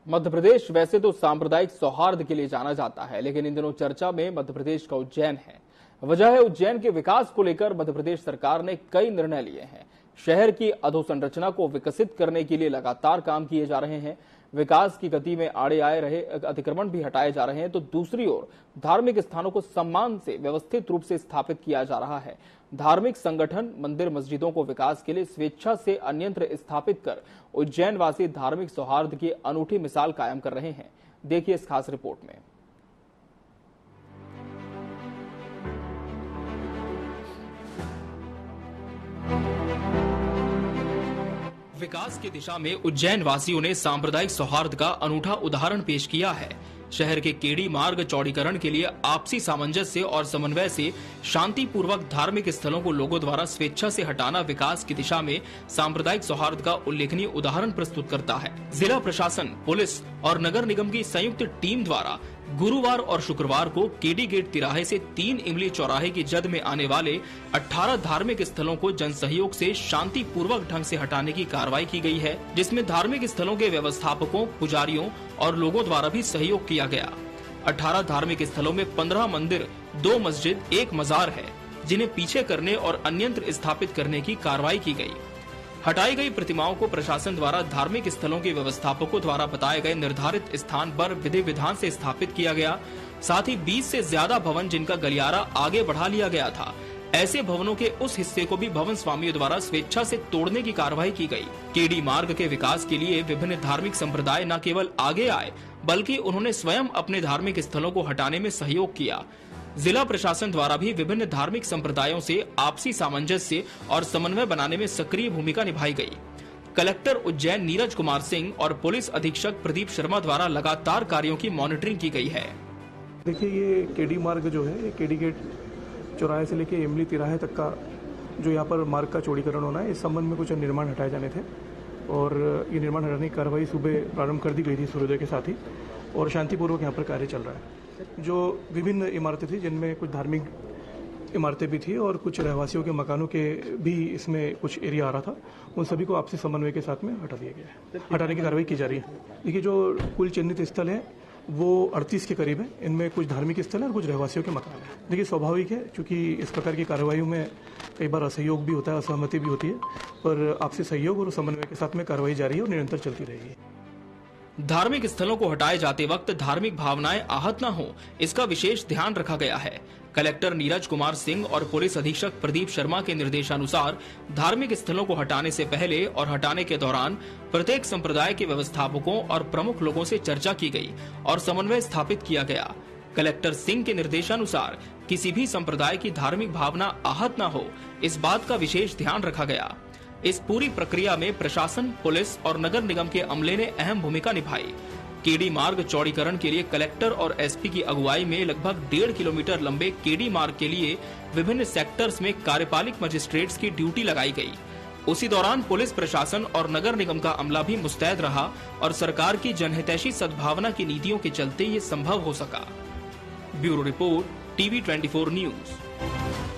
मध्य प्रदेश वैसे तो सांप्रदायिक सौहार्द के लिए जाना जाता है, लेकिन इन दिनों चर्चा में मध्य प्रदेश का उज्जैन है। वजह है उज्जैन के विकास को लेकर मध्य प्रदेश सरकार ने कई निर्णय लिए हैं। शहर की अधोसंरचना को विकसित करने के लिए लगातार काम किए जा रहे हैं। विकास की गति में आड़े आए रहे अतिक्रमण भी हटाए जा रहे हैं, तो दूसरी ओर धार्मिक स्थानों को सम्मान से व्यवस्थित रूप से स्थापित किया जा रहा है। धार्मिक संगठन मंदिर मस्जिदों को विकास के लिए स्वेच्छा से अन्यत्र स्थापित कर उज्जैन वासी धार्मिक सौहार्द की अनूठी मिसाल कायम कर रहे हैं। देखिए इस खास रिपोर्ट में। विकास की दिशा में उज्जैन वासियों ने सांप्रदायिक सौहार्द का अनूठा उदाहरण पेश किया है। शहर के केडी मार्ग चौड़ीकरण के लिए आपसी सामंजस्य और समन्वय से शांतिपूर्वक धार्मिक स्थलों को लोगों द्वारा स्वेच्छा से हटाना विकास की दिशा में सांप्रदायिक सौहार्द का उल्लेखनीय उदाहरण प्रस्तुत करता है। जिला प्रशासन, पुलिस और नगर निगम की संयुक्त टीम द्वारा गुरुवार और शुक्रवार को केडी गेट तिराहे से 3 इमली चौराहे की जद में आने वाले 18 धार्मिक स्थलों को जन सहयोग से शांतिपूर्वक ढंग से हटाने की कार्रवाई की गई है, जिसमें धार्मिक स्थलों के व्यवस्थापकों, पुजारियों और लोगों द्वारा भी सहयोग किया गया। 18 धार्मिक स्थलों में 15 मंदिर, 2 मस्जिद, 1 मजार है, जिन्हें पीछे करने और अन्यत्र स्थापित करने की कार्रवाई की गई। हटाई गई प्रतिमाओं को प्रशासन द्वारा धार्मिक स्थलों के व्यवस्थापकों द्वारा बताए गए निर्धारित स्थान पर विधि विधान से स्थापित किया गया। साथ ही 20 से ज्यादा भवन जिनका गलियारा आगे बढ़ा लिया गया था, ऐसे भवनों के उस हिस्से को भी भवन स्वामियों द्वारा स्वेच्छा से तोड़ने की कार्रवाई की गई। केडी मार्ग के विकास के लिए विभिन्न धार्मिक संप्रदाय न केवल आगे आए, बल्कि उन्होंने स्वयं अपने धार्मिक स्थलों को हटाने में सहयोग किया। जिला प्रशासन द्वारा भी विभिन्न धार्मिक संप्रदायों से आपसी सामंजस्य और समन्वय बनाने में सक्रिय भूमिका निभाई गई। कलेक्टर उज्जैन नीरज कुमार सिंह और पुलिस अधीक्षक प्रदीप शर्मा द्वारा लगातार कार्यों की मॉनिटरिंग की गई है। देखिए, ये केडी मार्ग जो है, ये केडी गेट चौराहे से लेके इमली तिराहे तक का जो यहाँ पर मार्ग का चौड़ीकरण होना है, इस संबंध में कुछ निर्माण हटाए जाने थे और ये निर्माण हटाने की कार्रवाई सुबह प्रारंभ कर दी गई थी सूर्योदय के साथ ही, और शांतिपूर्वक यहाँ पर कार्य चल रहा है। जो विभिन्न इमारतें थी, जिनमें कुछ धार्मिक इमारतें भी थी और कुछ रहवासियों के मकानों के भी इसमें कुछ एरिया आ रहा था, उन सभी को आपसी समन्वय के साथ में हटा दिया गया है। हटाने की कार्रवाई की जा रही है। देखिए, जो कुल चिन्हित स्थल है वो 38 के करीब है। इनमें कुछ धार्मिक स्थल है और कुछ रहवासियों के मकान है। देखिए, स्वाभाविक है, क्योंकि इस प्रकार की कार्रवाइयों में कई बार असहयोग भी होता है, असहमति भी होती है, पर आपसी सहयोग और समन्वय के साथ में कार्रवाई जारी है और निरंतर चलती रहेगी। धार्मिक स्थलों को हटाए जाते वक्त धार्मिक भावनाएं आहत न हो, इसका विशेष ध्यान रखा गया है। कलेक्टर नीरज कुमार सिंह और पुलिस अधीक्षक प्रदीप शर्मा के निर्देशानुसार धार्मिक स्थलों को हटाने से पहले और हटाने के दौरान प्रत्येक संप्रदाय के व्यवस्थापकों और प्रमुख लोगों से चर्चा की गई और समन्वय स्थापित किया गया। कलेक्टर सिंह के निर्देशानुसार किसी भी संप्रदाय की धार्मिक भावना आहत न हो, इस बात का विशेष ध्यान रखा गया। इस पूरी प्रक्रिया में प्रशासन, पुलिस और नगर निगम के अमले ने अहम भूमिका निभाई। केडी मार्ग चौड़ीकरण के लिए कलेक्टर और एसपी की अगुवाई में लगभग 1.5 किलोमीटर लंबे केडी मार्ग के लिए विभिन्न सेक्टर्स में कार्यपालिक मजिस्ट्रेट्स की ड्यूटी लगाई गई। उसी दौरान पुलिस प्रशासन और नगर निगम का अमला भी मुस्तैद रहा और सरकार की जनहितैषी सद्भावना की नीतियों के चलते ये संभव हो सका। Bureau report, TV 24 news.